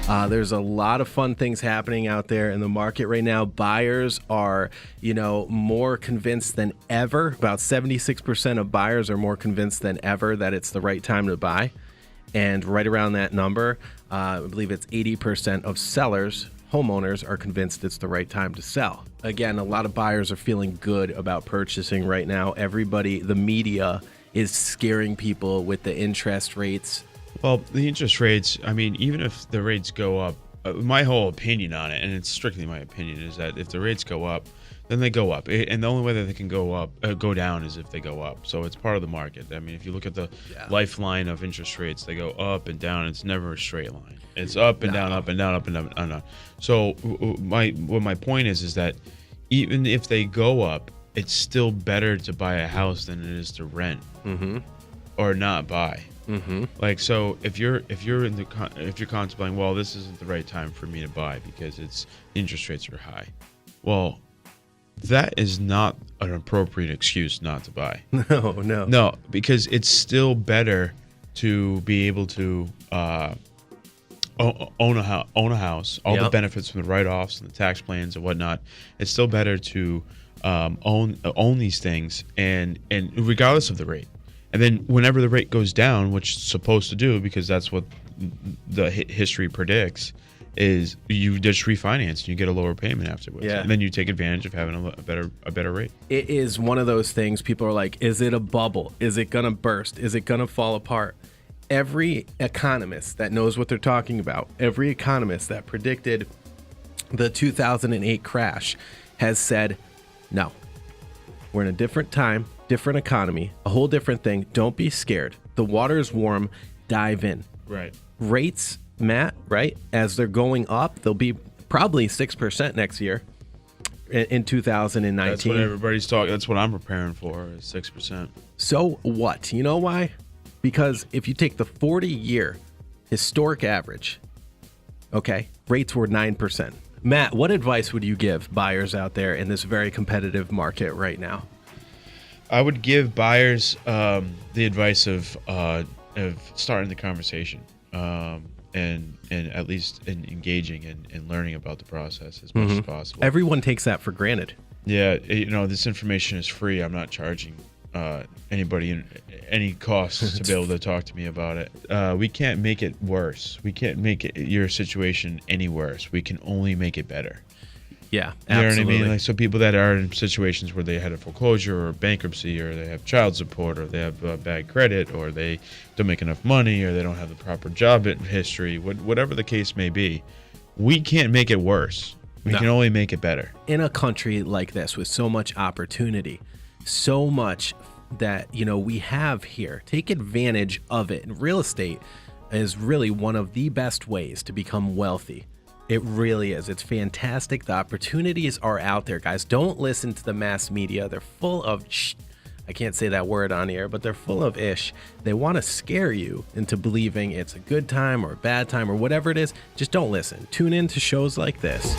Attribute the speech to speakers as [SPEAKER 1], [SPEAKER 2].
[SPEAKER 1] There's a lot of fun things happening out there in the market right now. Buyers are, more convinced than ever. About 76% of buyers are more convinced than ever that it's the right time to buy. And right around that number, I believe it's 80% of sellers, homeowners, are convinced it's the right time to sell. Again, a lot of buyers are feeling good about purchasing right now. Everybody, the media is scaring people with the interest rates.
[SPEAKER 2] Well, the interest rates, I mean, even if the rates go up, my whole opinion on it, and it's strictly my opinion, is that if the rates go up, then they go up. And the only way that they can go down is if they go up. So it's part of the market. I mean, if you look at the lifeline of interest rates, they go up and down. It's never a straight line. It's up and down, up and down, up and down, and down. So my point is that even if they go up, it's still better to buy a house than it is to rent or not buy. Like, so if you're contemplating, well, this isn't the right time for me to buy because interest rates are high. Well, that is not an appropriate excuse not to buy. No, because it's still better to be able to own a house, all the benefits from the write-offs and the tax plans and whatnot. It's still better to own these things and regardless of the rate. And then whenever the rate goes down, which it's supposed to do because that's what the history predicts, is you just refinance and you get a lower payment afterwards. And then you take advantage of having a better rate. It
[SPEAKER 1] is one of those things people are like, is it a bubble? Is it going to burst? Is it going to fall apart? Every economist that knows what they're talking about, every economist that predicted the 2008 crash has said, no, we're in a different time, different economy, a whole different thing. Don't be scared. The water is warm. Dive in.
[SPEAKER 2] Right.
[SPEAKER 1] Rates, Matt, right? As they're going up, they'll be probably 6% next year in 2019.
[SPEAKER 2] That's what everybody's talking. That's what I'm preparing for, is 6%.
[SPEAKER 1] So what? You know why? Because if you take the 40-year historic average, okay, rates were 9%. Matt, what advice would you give buyers out there in this very competitive market right now?
[SPEAKER 2] I would give buyers the advice of starting the conversation and at least engaging and learning about the process as much as possible.
[SPEAKER 1] Everyone takes that for granted.
[SPEAKER 2] Yeah, this information is free. I'm not charging anybody any costs to be able to talk to me about it. We can't make it worse. We can't make your situation any worse. We can only make it better.
[SPEAKER 1] Yeah,
[SPEAKER 2] you know
[SPEAKER 1] absolutely.
[SPEAKER 2] what I mean? Like, so people that are in situations where they had a foreclosure or bankruptcy, or they have child support, or they have bad credit, or they don't make enough money, or they don't have the proper job history, whatever the case may be, we can't make it worse. We can only make it better.
[SPEAKER 1] In a country like this with so much opportunity, so much that we have here, take advantage of it. And real estate is really one of the best ways to become wealthy. It really is. It's fantastic. The opportunities are out there, guys. Don't listen to the mass media. They're full of I can't say that word on air, but they're full of ish. They want to scare you into believing it's a good time or a bad time or whatever it is. Just don't listen. Tune in to shows like this.